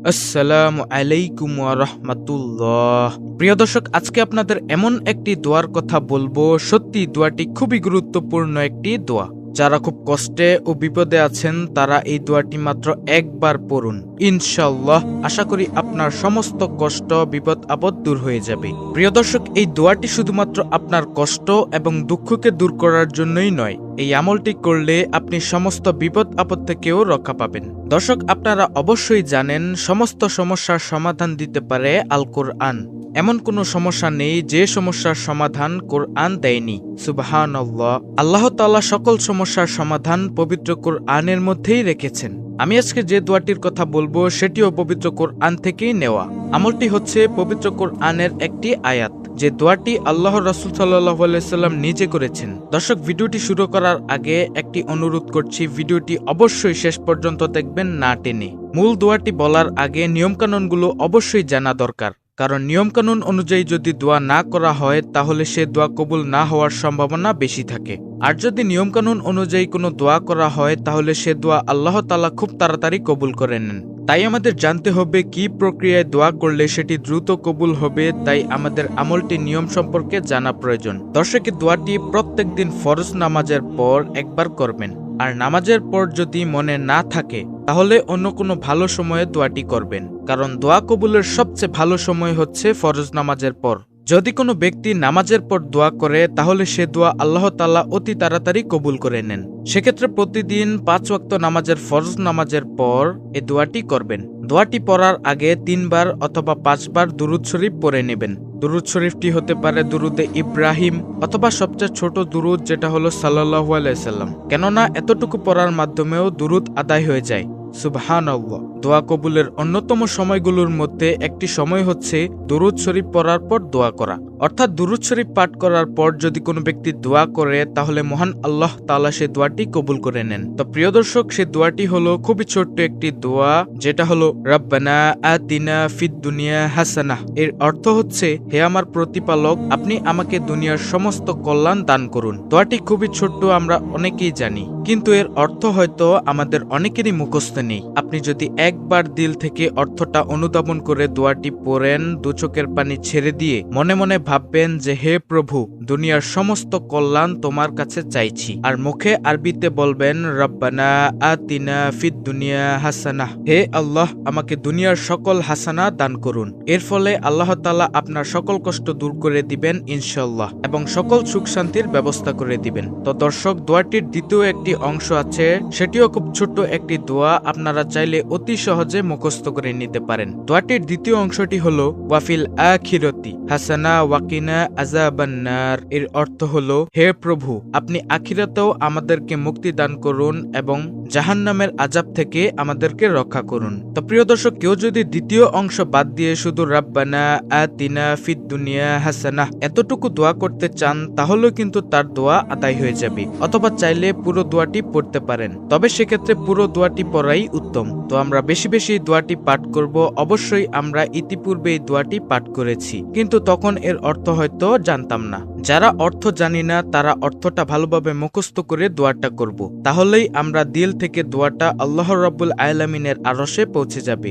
আসসালামু আলাইকুম ওয়া রাহমাতুল্লাহ। প্রিয় দর্শক, আজকে আপনাদের এমন একটি দোয়ার কথা বলবো। সত্যি দোয়াটি খুবই গুরুত্বপূর্ণ একটি দোয়া। যারা খুব কষ্টে ও বিপদে আছেন তারা এই দোয়াটি মাত্র একবার পড়ুন। ইনশাআল্লাহ আশা করি আপনার সমস্ত কষ্ট বিপদ আপদ দূর হয়ে যাবে। প্রিয় দর্শক, এই দোয়াটি শুধুমাত্র আপনার কষ্ট এবং দুঃখকে দূর করার জন্যই নয়, এই আমলটি করলে আপনি সমস্ত বিপদ আপদ থেকেও রক্ষা পাবেন। দর্শক, আপনারা অবশ্যই জানেন সমস্ত সমস্যার সমাধান দিতে পারে আল কোরআন। এমন কোনো সমস্যা নেই যে সমস্যার সমাধান কোরআন দেয়নি। সুবহানাল্লাহ। আল্লাহ তাআলা সকল সমস্যার সমাধান পবিত্র কোরআনের মধ্যেই রেখেছেন। আমি আজকে যে দোয়াটির কথা বলবো সেটিও পবিত্র কোরআন থেকেই নেওয়া। আমলটি হচ্ছে পবিত্র কোরআনের একটি আয়াত, যে দোয়াটি আল্লাহর রাসূল সাল্লাল্লাহু আলাইহি সাল্লাম নিজে করেছেন। দর্শক, ভিডিওটি শুরু করার আগে একটি অনুরোধ করছি, ভিডিওটি অবশ্যই শেষ পর্যন্ত দেখবেন, না টেনে। মূল দোয়াটি বলার আগে নিয়মকানুনগুলো অবশ্যই জানা দরকার, কারণ নিয়মকানুন অনুযায়ী যদি দোয়া না করা হয় তাহলে সে দোয়া কবুল না হওয়ার সম্ভাবনা বেশি থাকে। আর যদি নিয়মকানুন অনুযায়ী কোনো দোয়া করা হয় তাহলে সে দোয়া আল্লাহ তাআলা খুব তাড়াতাড়ি কবুল করে নেন। তাই আমাদের জানতে হবে কি প্রক্রিয়ায় দোয়া করলে সেটি দ্রুত কবুল হবে। তাই আমাদের আমলটি নিয়ম সম্পর্কে জানা প্রয়োজন। দর্শক, দোয়াটি প্রত্যেক দিন ফরজ নামাজের পর একবার করবেন। আর নামাজের পর যদি মনে না থাকে তাহলে অন্য কোনো ভালো সময়ে দোয়াটি করবেন, কারণ দোয়া কবুলের সবচেয়ে ভালো সময় হচ্ছে ফরজ নামাজের পর। যদি কোনো ব্যক্তি নামাজের পর দোয়া করে তাহলে সে দোয়া আল্লাহ তাআলা অতি তাড়াতাড়ি কবুল করে নেন। সেক্ষেত্রে প্রতিদিন 5 ওয়াক্ত নামাজের ফরজ নামাজের পর এই দোয়াটি করবেন। দোয়াটি পড়ার আগে 3 বার অথবা 5 বার দুরূদ শরীফ পড়ে নেবেন। দুরূদ শরীফটি হতে পারে দুরুদে ইব্রাহিম অথবা সবচেয়ে ছোট দুরুদ, যেটা হলো সাল্লাল্লাহু আলাইহি সাল্লাম। কেননা এতটুকু পড়ার মাধ্যমেও দুরুদ আদায় হয়ে যায়। সুবহানাল্লাহ। দোয়া কবুলের অন্যতম সময়গুলোর মধ্যে একটি সময় হচ্ছে দুরুদ শরীফ পড়ার পর দোয়া করা। অর্থাৎ দুরুদ শরীফ পাঠ করার পর যদি কোনো ব্যক্তি দোয়া করে তাহলে মহান আল্লাহ তাআলা সে দোয়াটি কবুল করে নেন। তো প্রিয় দর্শক, সে দোয়াটি হলো খুবই ছোট্ট একটি দোয়া, যেটা হলো রাব্বানা আতিনা ফিদ দুনিয়া হাসানাহ। এর অর্থ হচ্ছে, হে আমার প্রতিপালক, আপনি আমাকে দুনিয়ার সমস্ত কল্যাণ দান করুন। দোয়াটি খুবই ছোট্ট, আমরা অনেকেই জানি, কিন্তু এর অর্থ হয়তো আমাদের অনেকেরই মুখস্থ নেই। আপনি যদি একবার দিল থেকে অর্থটা অনুধাবন করে দোয়াটি পড়েন, দু চোখের পানি ছেড়ে দিয়ে মনে মনে ভাববেন যে হে প্রভু, দুনিয়ার সমস্ত কল্যাণ তোমার কাছে চাইছি। আর মুখে আরবিতে বলবেন রাব্বানা আতিনা ফিদ দুনিয়া হাসানাহ। হে আল্লাহ, আমাকে দুনিয়ার সকল হাসানা দান করুন। এর ফলে আল্লাহ তাআলা আপনার সকল কষ্ট দূর করে দিবেন ইনশাআল্লাহ, এবং সকল সুখ শান্তির ব্যবস্থা করে দিবেন। তো দর্শক, দোয়াটির দ্বিতীয় একটি অংশ আছে, সেটিও খুব ছোট্ট একটি দোয়া। আপনারা চাইলে অতি সহজে মুখস্থ করে নিতে পারেন। দোয়াটির দ্বিতীয় অংশটি হলো ওয়াফিল আখিরাতি হাসানা ওয়াকিনা আযাবান্নার। এর অর্থ হলো, হে প্রভু, আপনি আখিরাতেও আমাদেরকে মুক্তি দান করুন এবং জাহান্নামের আযাব থেকে আমাদেরকে রক্ষা করুন। তো প্রিয় দর্শক, কেউ যদি দ্বিতীয় অংশ বাদ দিয়ে শুধু রাব্বানা আতিনা ফিদ দুনিয়া হাসানাহ এতটুকু দোয়া করতে চান তাহলেও কিন্তু তার দোয়া আদায় হয়ে যাবে। অথবা চাইলে পুরো দোয়াটি পড়তে পারেন, তবে সেক্ষেত্রে পুরো দোয়াটি পড়াই উত্তম। তো আমরা বেশি বেশি দোয়াটি পাঠ করব। অবশ্যই আমরা ইতিপূর্বে এই দোয়াটি পাঠ করেছি, কিন্তু তখন এর অর্থ হয়তো জানতাম না। যারা অর্থ জানি না তারা অর্থটা ভালোভাবে মুখস্থ করে দোয়াটা করব, তাহলেই আমরা দিল থেকে দোয়াটা আল্লাহ রাব্বুল আলামিনের আরশে পৌঁছে যাবে।